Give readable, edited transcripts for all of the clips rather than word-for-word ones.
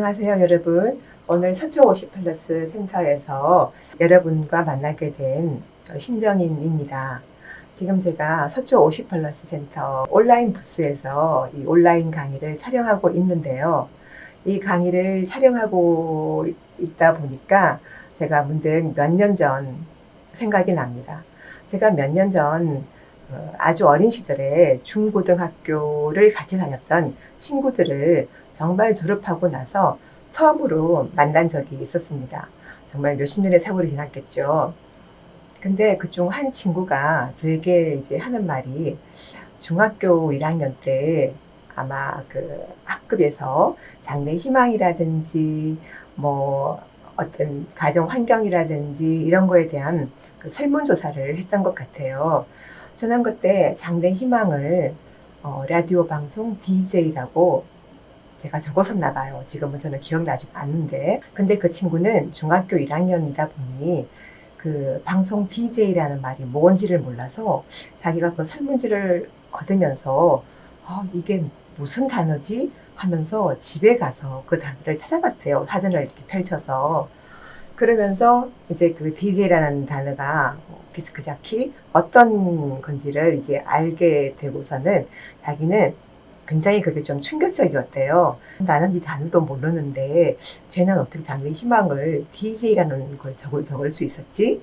안녕하세요, 여러분. 오늘 서초 50 플러스 센터에서 여러분과 만나게 된 신정인입니다. 지금 제가 서초 50 플러스 센터 온라인 부스에서 이 온라인 강의를 촬영하고 있는데요. 이 강의를 촬영하고 있다 보니까 제가 문득 몇 년 전 생각이 납니다. 제가 몇 년 전 아주 어린 시절에 중고등학교를 같이 다녔던 친구들을 정말 졸업하고 나서 처음으로 만난 적이 있었습니다. 정말 몇십 년의 세월이 지났겠죠. 근데 그중 한 친구가 저에게 이제 하는 말이 중학교 1학년 때 아마 그 학급에서 장래 희망이라든지 뭐 어떤 가정 환경이라든지 이런 거에 대한 그 설문조사를 했던 것 같아요. 저는 그때 장래 희망을 라디오 방송 DJ라고 제가 적었었나 봐요. 지금은 저는 기억나지 않는데. 근데 그 친구는 중학교 1학년이다 보니 그 방송 DJ라는 말이 뭔지를 몰라서 자기가 그 설문지를 거두면서 이게 무슨 단어지? 하면서 집에 가서 그 단어를 찾아봤대요. 사전을 이렇게 펼쳐서. 그러면서 이제 그 DJ라는 단어가 디스크 자키 어떤 건지를 이제 알게 되고서는 자기는 굉장히 그게 좀 충격적이었대요. 나는 이 단어도 모르는데 쟤는 어떻게 장래 희망을 DJ라는 걸 적을 수 있었지?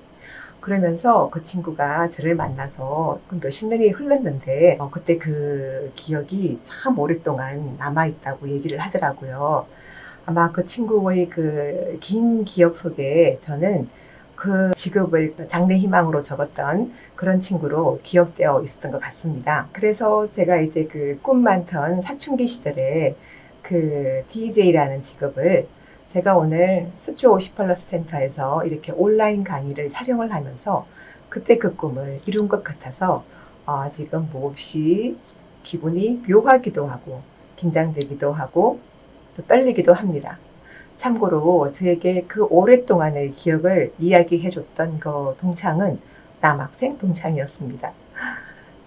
그러면서 그 친구가 저를 만나서 몇십 년이 흘렀는데 그때 그 기억이 참 오랫동안 남아있다고 얘기를 하더라고요. 아마 그 친구의 그 긴 기억 속에 저는 그 직업을 장래 희망으로 적었던 그런 친구로 기억되어 있었던 것 같습니다. 그래서 제가 이제 그 꿈 많던 사춘기 시절에 그 DJ라는 직업을 제가 오늘 수초 50 플러스 센터에서 이렇게 온라인 강의를 촬영을 하면서 그때 그 꿈을 이룬 것 같아서 지금 몹시 기분이 묘하기도 하고 긴장되기도 하고 또 떨리기도 합니다. 참고로 저에게 그 오랫동안의 기억을 이야기해줬던 그 동창은 남학생 동창이었습니다.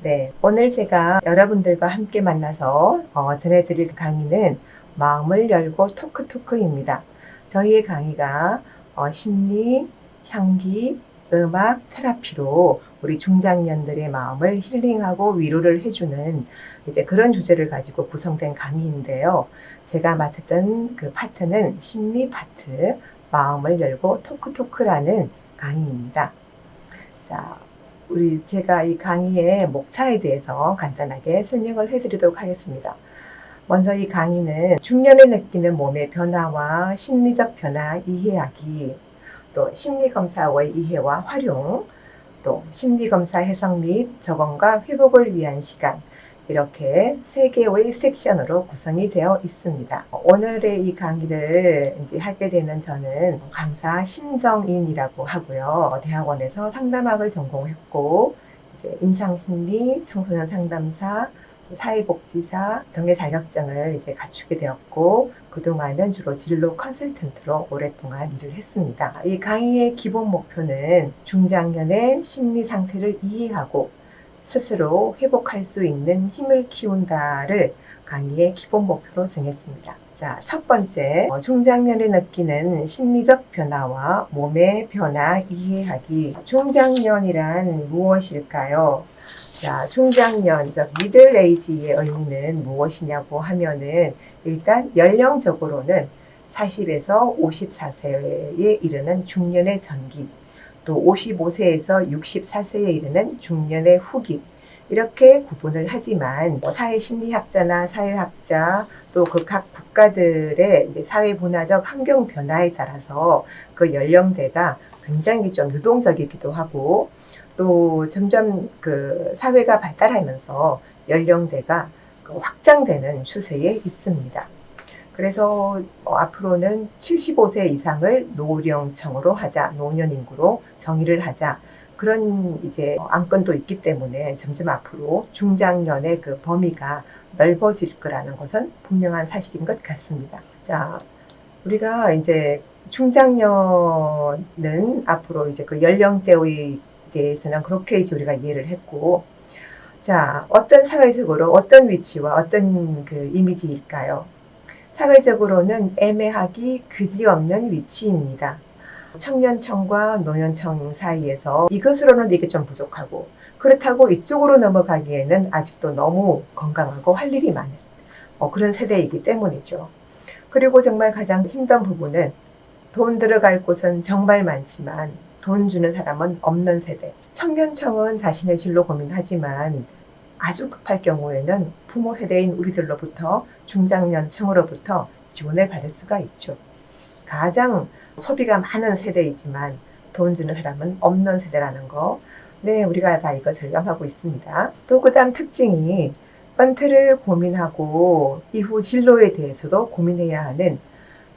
네, 오늘 제가 여러분들과 함께 만나서 전해드릴 강의는 마음을 열고 토크입니다. 저희의 강의가 심리, 향기, 음악, 테라피로 우리 중장년들의 마음을 힐링하고 위로를 해주는 이제 그런 주제를 가지고 구성된 강의인데요. 제가 맡았던 그 파트는 심리 파트, 마음을 열고 토크라는 강의입니다. 자, 제가 이 강의의 목차에 대해서 간단하게 설명을 해드리도록 하겠습니다. 먼저 이 강의는 중년에 느끼는 몸의 변화와 심리적 변화 이해하기, 또 심리검사의 이해와 활용, 또 심리검사 해석 및 적응과 회복을 위한 시간, 이렇게 3개의 섹션으로 구성이 되어 있습니다. 오늘의 이 강의를 이제 하게 되는 저는 강사 신정인이라고 하고요. 대학원에서 상담학을 전공했고, 이제 임상심리, 청소년 상담사, 사회복지사 등의 자격증을 이제 갖추게 되었고, 그동안은 주로 진로 컨설턴트로 오랫동안 일을 했습니다. 이 강의의 기본 목표는 중장년의 심리 상태를 이해하고 스스로 회복할 수 있는 힘을 키운다를 강의의 기본 목표로 정했습니다. 자, 첫 번째, 중장년에 느끼는 심리적 변화와 몸의 변화 이해하기. 중장년이란 무엇일까요? 자, 중장년, 미들 에이지의 의미는 무엇이냐고 하면은 일단 연령적으로는 40에서 54세에 이르는 중년의 전기, 또 55세에서 64세에 이르는 중년의 후기, 이렇게 구분을 하지만 사회심리학자나 사회학자 또 그 각 국가들의 이제 사회문화적 환경 변화에 따라서 그 연령대가 굉장히 좀 유동적이기도 하고, 또 점점 그 사회가 발달하면서 연령대가 확장되는 추세에 있습니다. 그래서 앞으로는 75세 이상을 노령층으로 하자, 노년인구로 정의를 하자, 그런 이제 안건도 있기 때문에 점점 앞으로 중장년의 그 범위가 넓어질 거라는 것은 분명한 사실인 것 같습니다. 자, 우리가 이제 중장년은 앞으로 이제 그 연령대의 대해서는 그렇게 이제 우리가 이해를 했고, 자, 어떤 사회적으로 어떤 위치와 어떤 그 이미지일까요? 사회적으로는 애매하기 그지없는 위치입니다. 청년층과 노년층 사이에서 이것으로는 이게 좀 부족하고, 그렇다고 이쪽으로 넘어가기에는 아직도 너무 건강하고 할 일이 많은 그런 세대이기 때문이죠. 그리고 정말 가장 힘든 부분은 돈 들어갈 곳은 정말 많지만 돈 주는 사람은 없는 세대. 청년층은 자신의 진로 고민하지만 아주 급할 경우에는 부모 세대인 우리들로부터 중장년층으로부터 지원을 받을 수가 있죠. 가장 소비가 많은 세대이지만 돈 주는 사람은 없는 세대라는 거. 네, 우리가 다 이거 절감하고 있습니다. 또 그다음 특징이 은퇴를 고민하고 이후 진로에 대해서도 고민해야 하는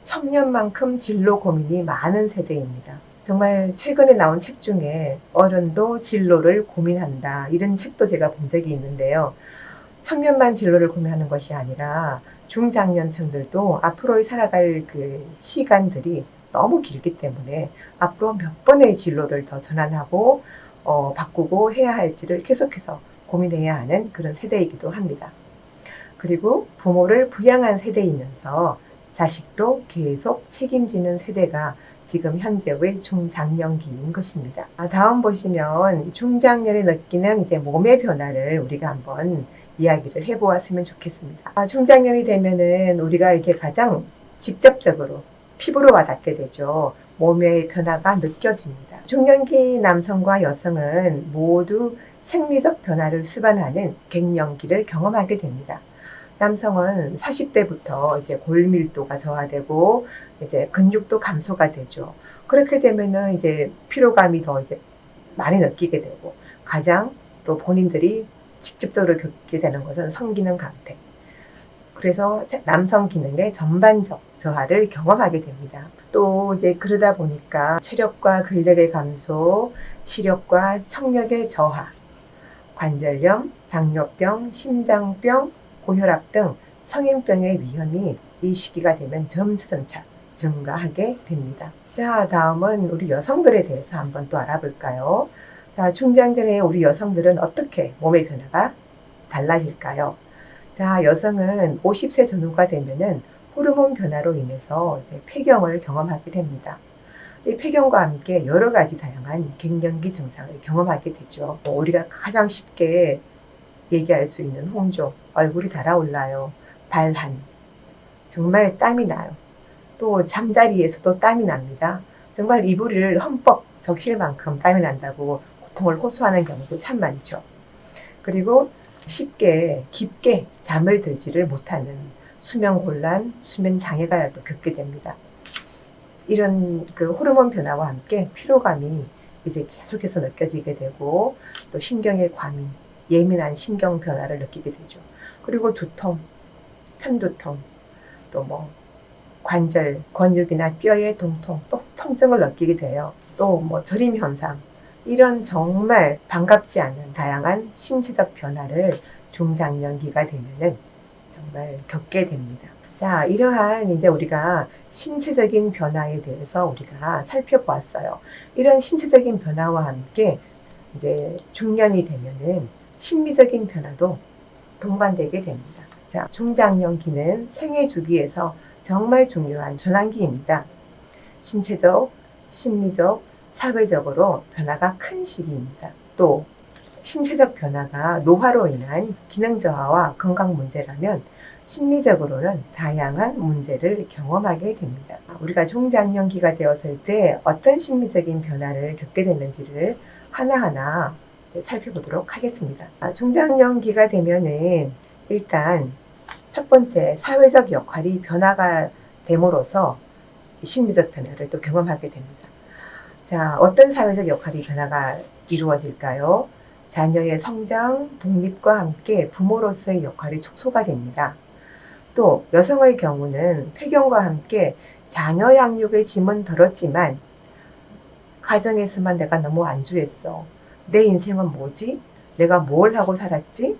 청년만큼 진로 고민이 많은 세대입니다. 정말 최근에 나온 책 중에 어른도 진로를 고민한다, 이런 책도 제가 본 적이 있는데요. 청년만 진로를 고민하는 것이 아니라 중장년층들도 앞으로의 살아갈 그 시간들이 너무 길기 때문에 앞으로 몇 번의 진로를 더 전환하고 바꾸고 해야 할지를 계속해서 고민해야 하는 그런 세대이기도 합니다. 그리고 부모를 부양한 세대이면서 자식도 계속 책임지는 세대가 지금 현재의 중장년기인 것입니다. 다음 보시면 중장년에 느끼는 이제 몸의 변화를 우리가 한번 이야기를 해보았으면 좋겠습니다. 중장년이 되면은 우리가 이제 가장 직접적으로 피부로 와닿게 되죠. 몸의 변화가 느껴집니다. 중년기 남성과 여성은 모두 생리적 변화를 수반하는 갱년기를 경험하게 됩니다. 남성은 40대부터 이제 골밀도가 저하되고 이제 근육도 감소가 되죠. 그렇게 되면은 이제 피로감이 더 이제 많이 느끼게 되고, 가장 또 본인들이 직접적으로 겪게 되는 것은 성기능 감퇴. 그래서 남성 기능의 전반적 저하를 경험하게 됩니다. 또 이제 그러다 보니까 체력과 근력의 감소, 시력과 청력의 저하, 관절염, 당뇨병, 심장병, 고혈압 등 성인병의 위험이 이 시기가 되면 점차 증가하게 됩니다. 자, 다음은 우리 여성들에 대해서 한번 또 알아볼까요? 자, 중장년에 우리 여성들은 어떻게 몸의 변화가 달라질까요? 자, 여성은 50세 전후가 되면은 호르몬 변화로 인해서 이제 폐경을 경험하게 됩니다. 이 폐경과 함께 여러 가지 다양한 갱년기 증상을 경험하게 되죠. 우리가 가장 쉽게 얘기할 수 있는 홍조, 얼굴이 달아올라요. 발한, 정말 땀이 나요. 또 잠자리에서도 땀이 납니다. 정말 이불을 흠뻑 적실 만큼 땀이 난다고 고통을 호소하는 경우도 참 많죠. 그리고 쉽게 깊게 잠을 들지를 못하는 수면 곤란, 수면 장애가 또 겪게 됩니다. 이런 그 호르몬 변화와 함께 피로감이 이제 계속해서 느껴지게 되고, 또 신경의 과민, 예민한 신경 변화를 느끼게 되죠. 그리고 두통, 편두통, 또 뭐 관절, 근육이나 뼈의 동통, 또 통증을 느끼게 돼요. 또 뭐 저림 현상, 이런 정말 반갑지 않은 다양한 신체적 변화를 중장년기가 되면은 정말 겪게 됩니다. 자, 이러한 이제 우리가 신체적인 변화에 대해서 우리가 살펴보았어요. 이런 신체적인 변화와 함께 이제 중년이 되면은 심리적인 변화도 동반되게 됩니다. 자, 중장년기는 생애 주기에서 정말 중요한 전환기입니다. 신체적, 심리적, 사회적으로 변화가 큰 시기입니다. 또 신체적 변화가 노화로 인한 기능 저하와 건강 문제라면 심리적으로는 다양한 문제를 경험하게 됩니다. 우리가 중장년기가 되었을 때 어떤 심리적인 변화를 겪게 되는지를 하나하나 살펴보도록 하겠습니다. 중장년기가 되면은 일단 첫 번째, 사회적 역할이 변화가 됨으로써 심리적 변화를 또 경험하게 됩니다. 자, 어떤 사회적 역할이 변화가 이루어질까요? 자녀의 성장, 독립과 함께 부모로서의 역할이 축소가 됩니다. 또 여성의 경우는 폐경과 함께 자녀 양육의 짐은 덜었지만 가정에서만 내가 너무 안주했어. 내 인생은 뭐지? 내가 뭘 하고 살았지?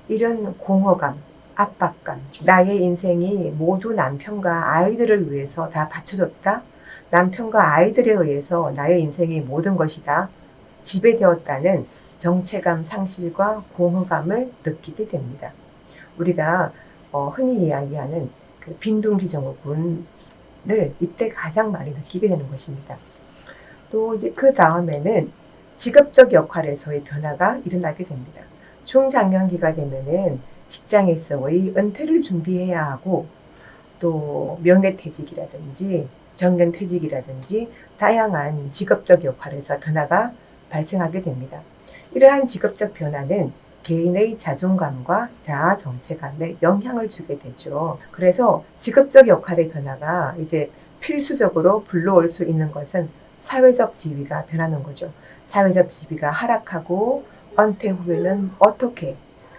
이런 공허감, 압박감, 나의 인생이 모두 남편과 아이들을 위해서 다 바쳐졌다? 남편과 아이들에 의해서 나의 인생의 모든 것이 다 지배되었다는 정체감 상실과 공허감을 느끼게 됩니다. 우리가 흔히 이야기하는 그 빈둥기정후군을 이때 가장 많이 느끼게 되는 것입니다. 또 이제 그 다음에는 직업적 역할에서의 변화가 일어나게 됩니다. 중장년기가 되면은 직장에서의 은퇴를 준비해야 하고 또 명예퇴직이라든지 정년퇴직이라든지 다양한 직업적 역할에서 변화가 발생하게 됩니다. 이러한 직업적 변화는 개인의 자존감과 자아 정체감에 영향을 주게 되죠. 그래서 직업적 역할의 변화가 이제 필수적으로 불러올 수 있는 것은 사회적 지위가 변하는 거죠. 사회적 지위가 하락하고 은퇴 후에는 어떻게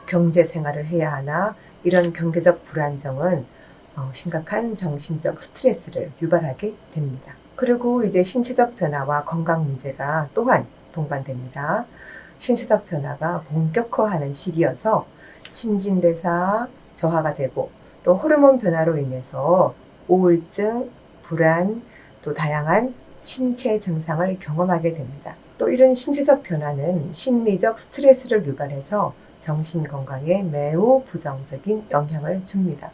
경제 생활을 해야 하나, 이런 경제적 불안정은 심각한 정신적 스트레스를 유발하게 됩니다. 그리고 이제 신체적 변화와 건강 문제가 또한 동반됩니다. 신체적 변화가 본격화하는 시기여서 신진대사 저하가 되고 또 호르몬 변화로 인해서 우울증, 불안, 또 다양한 신체 증상을 경험하게 됩니다. 또 이런 신체적 변화는 심리적 스트레스를 유발해서 정신 건강에 매우 부정적인 영향을 줍니다.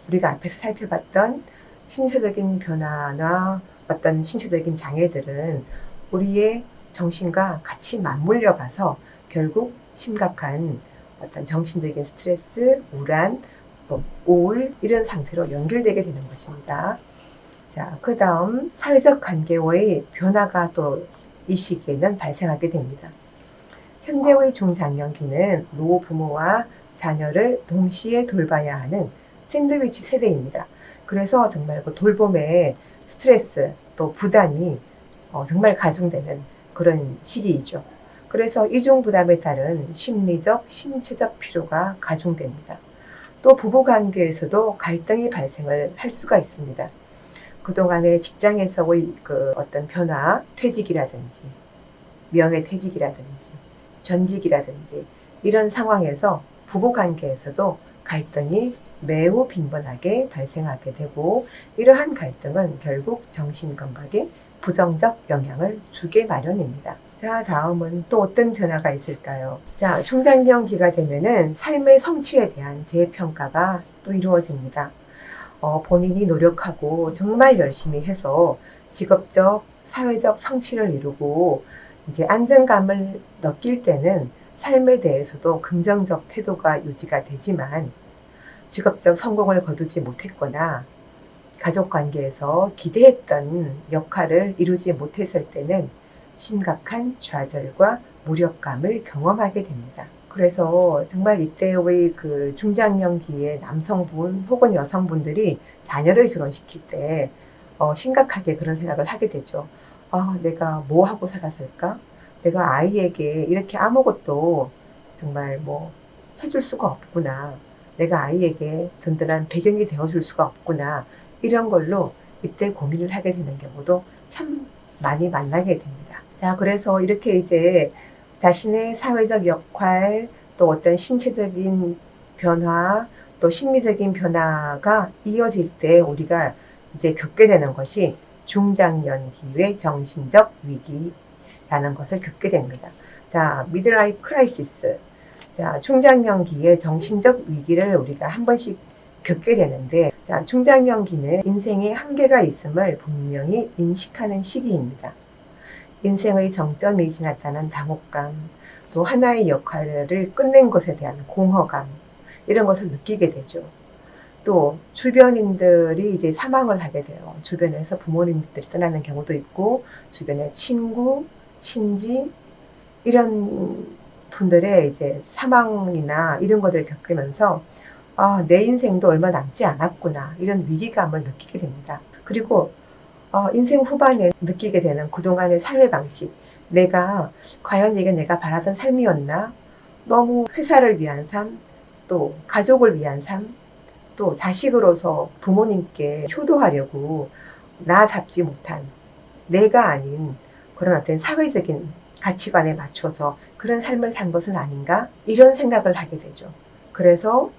우리가 앞에서 살펴봤던 신체적인 변화나 어떤 신체적인 장애들은 우리의 정신과 같이 맞물려 가서 결국 심각한 어떤 정신적인 스트레스, 우울한, 우울 이런 상태로 연결되게 되는 것입니다. 자, 그 다음 사회적 관계의 변화가 또 이 시기에는 발생하게 됩니다. 현재의 중장년기는 노부모와 자녀를 동시에 돌봐야 하는 샌드위치 세대입니다. 그래서 정말 그 돌봄의 스트레스 또 부담이 정말 가중되는 그런 시기이죠. 그래서 이중 부담에 따른 심리적, 신체적 피로가 가중됩니다. 또 부부 관계에서도 갈등이 발생을 할 수가 있습니다. 그동안의 직장에서의 그 어떤 변화, 퇴직이라든지 명예퇴직이라든지 전직이라든지 이런 상황에서 부부 관계에서도 갈등이 매우 빈번하게 발생하게 되고, 이러한 갈등은 결국 정신건강에 부정적 영향을 주게 마련입니다. 자, 다음은 또 어떤 변화가 있을까요? 자, 중장년기가 되면은 삶의 성취에 대한 재평가가 또 이루어집니다. 본인이 노력하고 정말 열심히 해서 직업적, 사회적 성취를 이루고 이제 안정감을 느낄 때는 삶에 대해서도 긍정적 태도가 유지가 되지만, 직업적 성공을 거두지 못했거나 가족 관계에서 기대했던 역할을 이루지 못했을 때는 심각한 좌절과 무력감을 경험하게 됩니다. 그래서 정말 이때의 그 중장년기의 남성분 혹은 여성분들이 자녀를 결혼시킬 때 심각하게 그런 생각을 하게 되죠. 내가 뭐 하고 살았을까? 내가 아이에게 이렇게 아무것도 정말 뭐 해줄 수가 없구나. 내가 아이에게 든든한 배경이 되어줄 수가 없구나. 이런 걸로 이때 고민을 하게 되는 경우도 참 많이 만나게 됩니다. 자, 그래서 이렇게 이제 자신의 사회적 역할, 또 어떤 신체적인 변화, 또 심리적인 변화가 이어질 때 우리가 이제 겪게 되는 것이 중장년기의 정신적 위기라는 것을 겪게 됩니다. 자, 미드라이프 크라이시스. 자, 중장년기의 정신적 위기를 우리가 한 번씩 겪게 되는데, 자, 중장년기는 인생에 한계가 있음을 분명히 인식하는 시기입니다. 인생의 정점이 지났다는 당혹감, 또 하나의 역할을 끝낸 것에 대한 공허감, 이런 것을 느끼게 되죠. 또 주변인들이 이제 사망을 하게 돼요. 주변에서 부모님들이 떠나는 경우도 있고, 주변의 친구, 친지 이런 분들의 이제 사망이나 이런 것들을 겪으면서 내 인생도 얼마 남지 않았구나, 이런 위기감을 느끼게 됩니다. 그리고 인생 후반에 느끼게 되는 그동안의 삶의 방식, 과연 이게 내가 바라던 삶이었나? 너무 회사를 위한 삶, 또 가족을 위한 삶, 또 자식으로서 부모님께 효도하려고 나답지 못한, 내가 아닌 그런 어떤 사회적인 가치관에 맞춰서 그런 삶을 산 것은 아닌가? 이런 생각을 하게 되죠. 그래서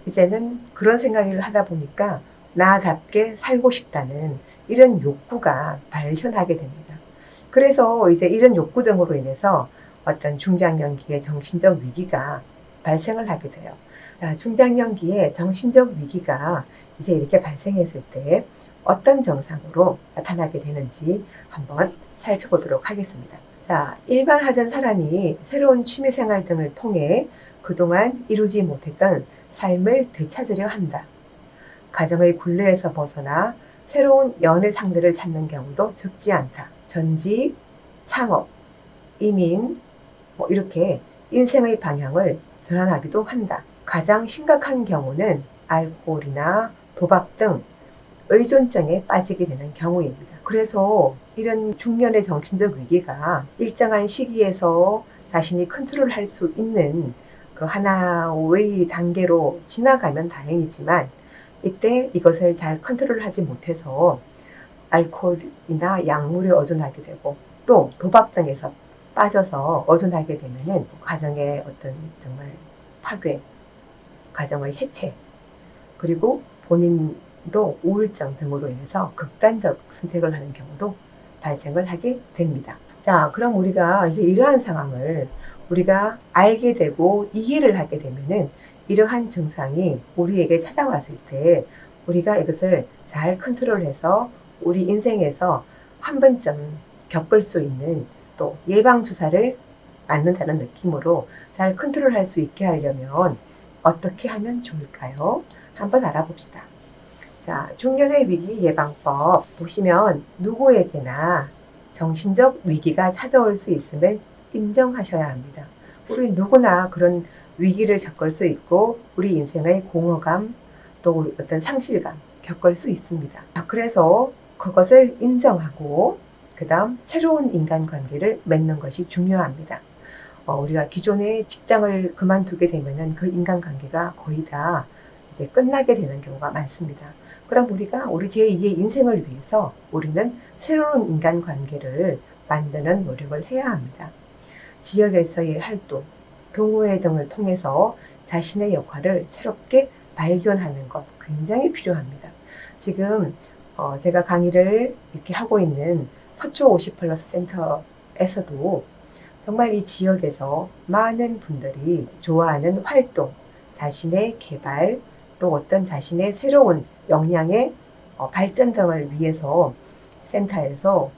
이제는 그런 생각을 하다 보니까 나답게 살고 싶다는 이런 욕구가 발현하게 됩니다. 그래서 이제 이런 욕구 등으로 인해서 어떤 중장년기의 정신적 위기가 발생을 하게 돼요. 중장년기의 정신적 위기가 이제 이렇게 발생했을 때 어떤 증상으로 나타나게 되는지 한번 살펴보도록 하겠습니다. 자, 일반하던 사람이 새로운 취미생활 등을 통해 그동안 이루지 못했던 삶을 되찾으려 한다. 가정의 굴레에서 벗어나 새로운 연애 상대를 찾는 경우도 적지 않다. 전직, 창업, 이민, 이렇게 인생의 방향을 전환하기도 한다. 가장 심각한 경우는 알코올이나 도박 등 의존증에 빠지게 되는 경우입니다. 그래서 이런 중년의 정신적 위기가 일정한 시기에서 자신이 컨트롤할 수 있는 그 하나의 단계로 지나가면 다행이지만 이때 이것을 잘 컨트롤하지 못해서 알코올이나 약물에 의존하게 되고 또 도박 등에서 빠져서 의존하게 되면은 가정의 어떤 정말 파괴, 가정의 해체, 그리고 본인도 우울증 등으로 인해서 극단적 선택을 하는 경우도 발생을 하게 됩니다. 자, 그럼 우리가 이제 이러한 상황을 우리가 알게 되고 이해를 하게 되면은 이러한 증상이 우리에게 찾아왔을 때 우리가 이것을 잘 컨트롤해서 우리 인생에서 한 번쯤 겪을 수 있는 또 예방주사를 맞는다는 느낌으로 잘 컨트롤할 수 있게 하려면 어떻게 하면 좋을까요? 한번 알아봅시다. 자, 중년의 위기 예방법 보시면 누구에게나 정신적 위기가 찾아올 수 있음을 인정하셔야 합니다. 우리 누구나 그런 위기를 겪을 수 있고 우리 인생의 공허감 또 어떤 상실감 겪을 수 있습니다. 그래서 그것을 인정하고 그 다음 새로운 인간관계를 맺는 것이 중요합니다. 우리가 기존의 직장을 그만두게 되면은 그 인간관계가 거의 다 이제 끝나게 되는 경우가 많습니다. 그럼 우리가 우리 제2의 인생을 위해서 우리는 새로운 인간관계를 만드는 노력을 해야 합니다. 지역에서의 활동, 동호회 등을 통해서 자신의 역할을 새롭게 발견하는 것 굉장히 필요합니다. 지금 제가 강의를 이렇게 하고 있는 서초 50+ 센터에서도 정말 이 지역에서 많은 분들이 좋아하는 활동, 자신의 개발, 또 어떤 자신의 새로운 역량의 발전 등을 위해서 센터에서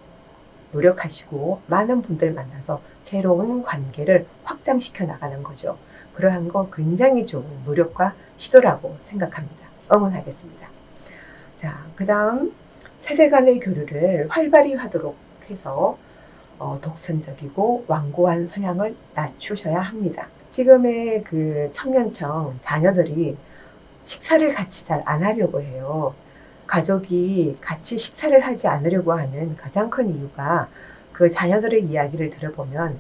노력하시고 많은 분들 만나서 새로운 관계를 확장시켜 나가는 거죠. 그러한 거 굉장히 좋은 노력과 시도라고 생각합니다. 응원하겠습니다. 자, 그 다음 세대 간의 교류를 활발히 하도록 해서 독선적이고 완고한 성향을 낮추셔야 합니다. 지금의 그 청년층 자녀들이 식사를 같이 잘 안 하려고 해요. 가족이 같이 식사를 하지 않으려고 하는 가장 큰 이유가 그 자녀들의 이야기를 들어보면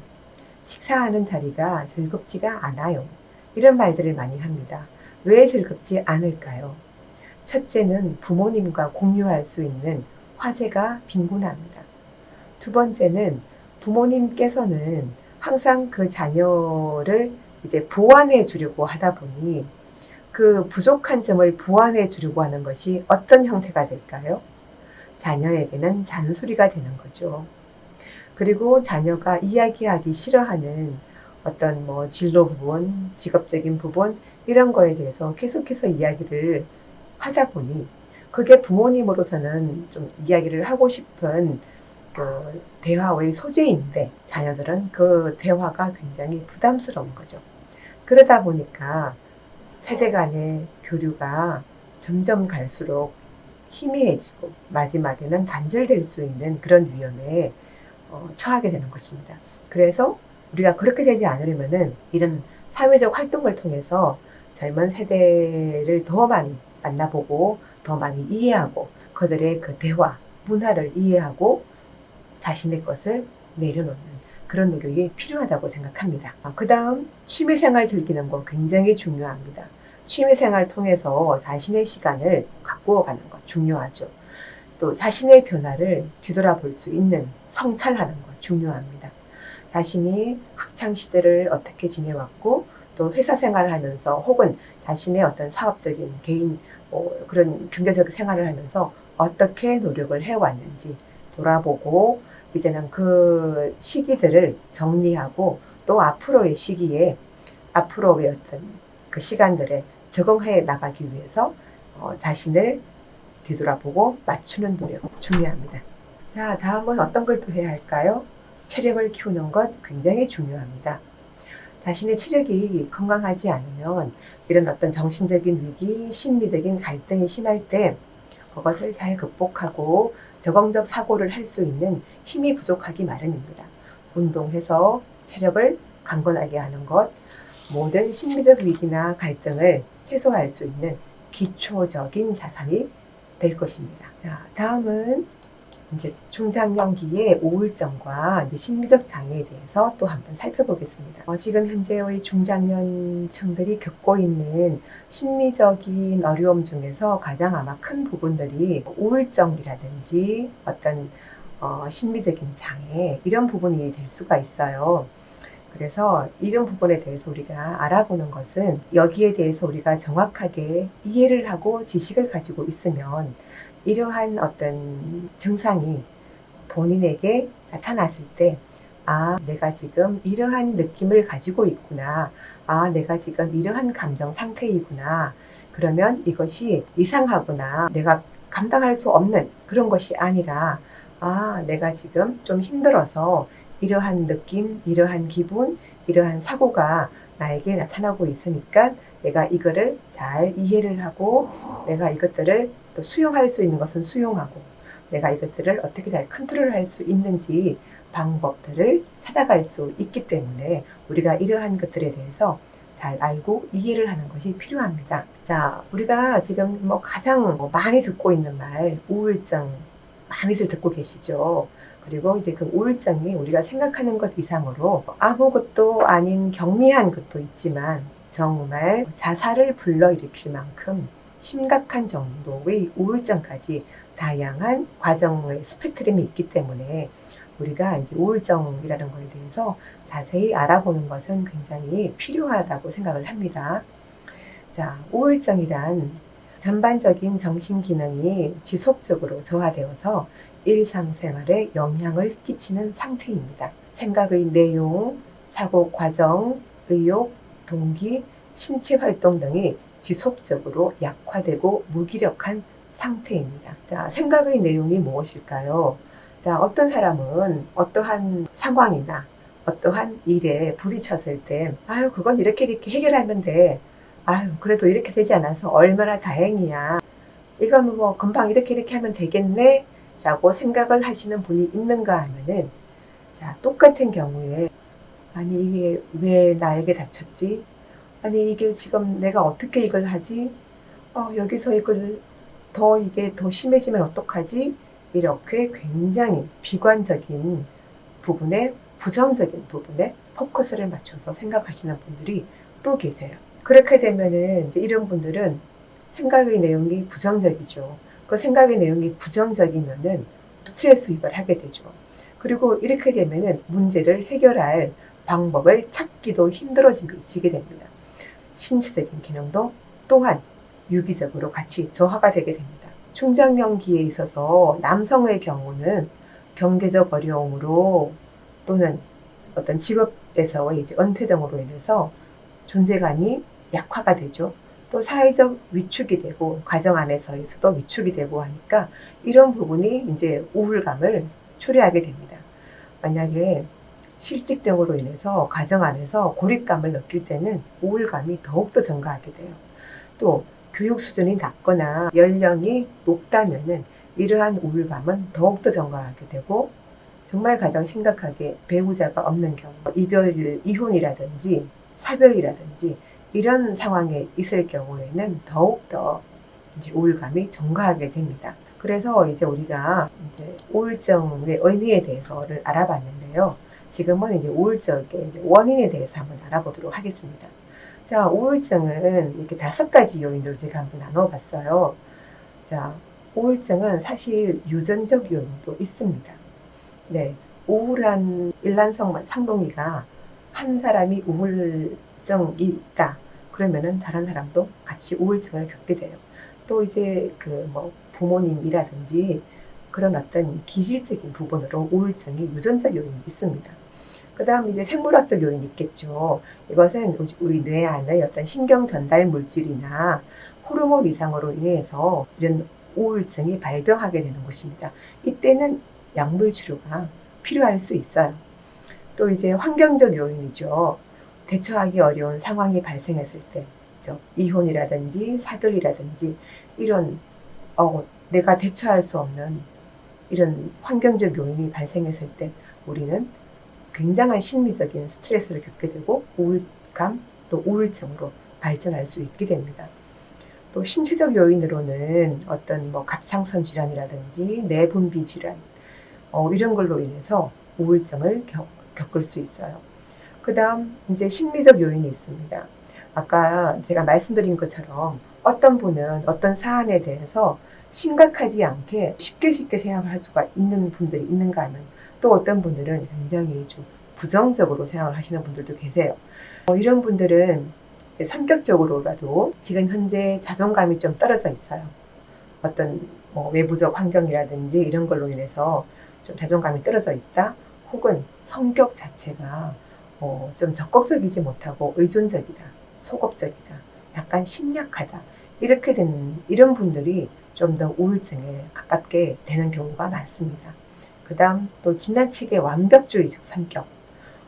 식사하는 자리가 즐겁지가 않아요. 이런 말들을 많이 합니다. 왜 즐겁지 않을까요? 첫째는 부모님과 공유할 수 있는 화제가 빈곤합니다. 두 번째는 부모님께서는 항상 그 자녀를 이제 보완해 주려고 하다 보니 그 부족한 점을 보완해 주려고 하는 것이 어떤 형태가 될까요? 자녀에게는 잔소리가 되는 거죠. 그리고 자녀가 이야기하기 싫어하는 어떤 진로 부분, 직업적인 부분 이런 거에 대해서 계속해서 이야기를 하다 보니 그게 부모님으로서는 좀 이야기를 하고 싶은 그 대화의 소재인데 자녀들은 그 대화가 굉장히 부담스러운 거죠. 그러다 보니까 세대 간의 교류가 점점 갈수록 희미해지고 마지막에는 단절될 수 있는 그런 위험에 처하게 되는 것입니다. 그래서 우리가 그렇게 되지 않으려면은 이런 사회적 활동을 통해서 젊은 세대를 더 많이 만나보고 더 많이 이해하고 그들의 그 대화, 문화를 이해하고 자신의 것을 내려놓는 그런 노력이 필요하다고 생각합니다. 그 다음 취미생활 즐기는 거 굉장히 중요합니다. 취미생활 통해서 자신의 시간을 가꾸어 가는 것 중요하죠. 또 자신의 변화를 뒤돌아볼 수 있는 성찰하는 것 중요합니다. 자신이 학창시절을 어떻게 지내왔고 또 회사 생활을 하면서 혹은 자신의 어떤 사업적인 개인 그런 경제적 생활을 하면서 어떻게 노력을 해왔는지 돌아보고 이제는 그 시기들을 정리하고 또 앞으로의 시기에 앞으로의 어떤 그 시간들에 적응해 나가기 위해서 자신을 뒤돌아보고 맞추는 노력 중요합니다. 자, 다음은 어떤 걸 또 해야 할까요? 체력을 키우는 것 굉장히 중요합니다. 자신의 체력이 건강하지 않으면 이런 어떤 정신적인 위기, 심리적인 갈등이 심할 때 그것을 잘 극복하고 적응적 사고를 할 수 있는 힘이 부족하기 마련입니다. 운동해서 체력을 강건하게 하는 것, 모든 심리적 위기나 갈등을 해소할 수 있는 기초적인 자산이 될 것입니다. 자, 다음은 이제 중장년기의 우울증과 이제 심리적 장애에 대해서 또 한번 살펴보겠습니다. 지금 현재의 중장년층들이 겪고 있는 심리적인 어려움 중에서 가장 아마 큰 부분들이 우울증이라든지 어떤 심리적인 장애 이런 부분이 될 수가 있어요. 그래서 이런 부분에 대해서 우리가 알아보는 것은 여기에 대해서 우리가 정확하게 이해를 하고 지식을 가지고 있으면 이러한 어떤 증상이 본인에게 나타났을 때, 아, 내가 지금 이러한 느낌을 가지고 있구나. 아, 내가 지금 이러한 감정 상태이구나. 그러면 이것이 이상하구나. 내가 감당할 수 없는 그런 것이 아니라, 아, 내가 지금 좀 힘들어서 이러한 느낌, 이러한 기분, 이러한 사고가 나에게 나타나고 있으니까 내가 이거를 잘 이해를 하고 내가 이것들을 또 수용할 수 있는 것은 수용하고 내가 이것들을 어떻게 잘 컨트롤할 수 있는지 방법들을 찾아갈 수 있기 때문에 우리가 이러한 것들에 대해서 잘 알고 이해를 하는 것이 필요합니다. 자, 우리가 지금 가장 많이 듣고 있는 말, 우울증 많이들 듣고 계시죠? 그리고 이제 그 우울증이 우리가 생각하는 것 이상으로 아무것도 아닌 경미한 것도 있지만 정말 자살을 불러일으킬 만큼 심각한 정도의 우울증까지 다양한 과정의 스펙트럼이 있기 때문에 우리가 이제 우울증이라는 것에 대해서 자세히 알아보는 것은 굉장히 필요하다고 생각을 합니다. 자, 우울증이란 전반적인 정신 기능이 지속적으로 저하되어서 일상생활에 영향을 끼치는 상태입니다. 생각의 내용, 사고 과정, 의욕, 동기, 신체 활동 등이 지속적으로 약화되고 무기력한 상태입니다. 자, 생각의 내용이 무엇일까요? 자, 어떤 사람은 어떠한 상황이나 어떠한 일에 부딪혔을 때, 아유, 그건 이렇게 해결하면 돼. 아유, 그래도 이렇게 되지 않아서 얼마나 다행이야. 이건 금방 이렇게 하면 되겠네? 라고 생각을 하시는 분이 있는가 하면은, 자, 똑같은 경우에, 아니, 이게 왜 나에게 닥쳤지? 아니, 이게 지금 내가 어떻게 이걸 하지? 여기서 이게 더 심해지면 어떡하지? 이렇게 굉장히 비관적인 부분에, 부정적인 부분에 포커스를 맞춰서 생각하시는 분들이 또 계세요. 그렇게 되면은 이제 이런 분들은 생각의 내용이 부정적이죠. 그 생각의 내용이 부정적이면은 스트레스 유발을 하게 되죠. 그리고 이렇게 되면은 문제를 해결할 방법을 찾기도 힘들어지게 됩니다. 신체적인 기능도 또한 유기적으로 같이 저하가 되게 됩니다. 중장년기에 있어서 남성의 경우는 경제적 어려움으로 또는 어떤 직업에서의 이제 은퇴 등으로 인해서 존재감이 약화가 되죠. 또 사회적 위축이 되고 가정 안에서도 위축이 되고 하니까 이런 부분이 이제 우울감을 초래하게 됩니다. 만약에 실직 등으로 인해서 가정 안에서 고립감을 느낄 때는 우울감이 더욱더 증가하게 돼요. 또 교육 수준이 낮거나 연령이 높다면은 이러한 우울감은 더욱더 증가하게 되고 정말 가장 심각하게 배우자가 없는 경우 이혼이라든지 사별이라든지 이런 상황에 있을 경우에는 더욱더 이제 우울감이 증가하게 됩니다. 그래서 이제 우리가 이제 우울증의 의미에 대해서를 알아봤는데요. 지금은 이제 우울증의 이제 원인에 대해서 한번 알아보도록 하겠습니다. 자, 우울증은 이렇게 5가지 요인으로 제가 한번 나눠봤어요. 자, 우울증은 사실 유전적 요인도 있습니다. 네, 우울한 일란성 상동이가 한 사람이 우울증이 있다. 그러면은 다른 사람도 같이 우울증을 겪게 돼요. 또 이제 부모님이라든지 그런 어떤 기질적인 부분으로 우울증이 유전적 요인이 있습니다. 그 다음 이제 생물학적 요인이 있겠죠. 이것은 우리 뇌 안의 어떤 신경 전달 물질이나 호르몬 이상으로 인해서 이런 우울증이 발병하게 되는 것입니다. 이때는 약물 치료가 필요할 수 있어요. 또 이제 환경적 요인이죠. 대처하기 어려운 상황이 발생했을 때, 그죠? 이혼이라든지 사별이라든지 이런 내가 대처할 수 없는 이런 환경적 요인이 발생했을 때 우리는 굉장한 심리적인 스트레스를 겪게 되고 우울감 또 우울증으로 발전할 수 있게 됩니다. 또 신체적 요인으로는 어떤 갑상선 질환이라든지 내분비 질환 이런 걸로 인해서 우울증을 겪을 수 있어요. 그 다음 이제 심리적 요인이 있습니다. 아까 제가 말씀드린 것처럼 어떤 분은 어떤 사안에 대해서 심각하지 않게 쉽게 생각을 할 수가 있는 분들이 있는가 하면 또 어떤 분들은 굉장히 좀 부정적으로 생각을 하시는 분들도 계세요. 이런 분들은 성격적으로라도 지금 현재 자존감이 좀 떨어져 있어요. 어떤 외부적 환경이라든지 이런 걸로 인해서 좀 자존감이 떨어져 있다. 혹은 성격 자체가 좀 적극적이지 못하고 의존적이다. 소극적이다. 약간 심약하다. 이렇게 된 이런 분들이 좀 더 우울증에 가깝게 되는 경우가 많습니다. 그 다음 또 지나치게 완벽주의적 성격.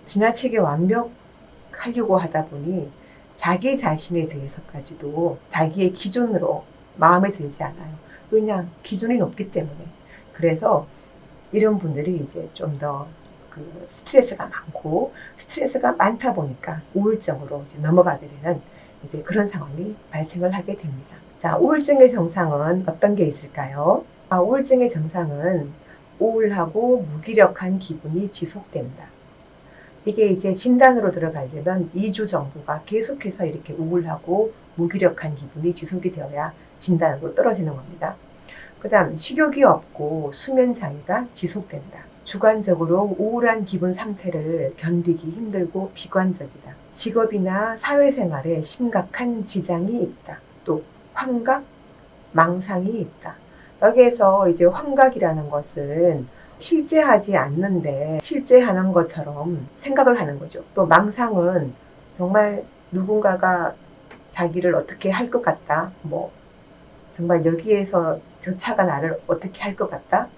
지나치게 완벽하려고 하다 보니 자기 자신에 대해서까지도 자기의 기준으로 마음에 들지 않아요. 왜냐? 기준이 높기 때문에. 그래서 이런 분들이 이제 좀 더 스트레스가 많고 스트레스가 많다 보니까 우울증으로 이제 넘어가게 되는 이제 그런 상황이 발생을 하게 됩니다. 자, 우울증의 증상은 어떤 게 있을까요? 우울증의 증상은 우울하고 무기력한 기분이 지속된다. 이게 이제 진단으로 들어가려면 2주 정도가 계속해서 이렇게 우울하고 무기력한 기분이 지속이 되어야 진단으로 떨어지는 겁니다. 그 다음 식욕이 없고 수면 장애가 지속된다. 주관적으로 우울한 기분 상태를 견디기 힘들고 비관적이다. 직업이나 사회생활에 심각한 지장이 있다. 또 환각, 망상이 있다. 여기에서 이제 환각이라는 것은 실제 하지 않는데 실제 하는 것처럼 생각을 하는 거죠. 또 망상은 정말 누군가가 자기를 어떻게 할 것 같다. 정말 여기에서 저 차가 나를 어떻게 할 것 같다.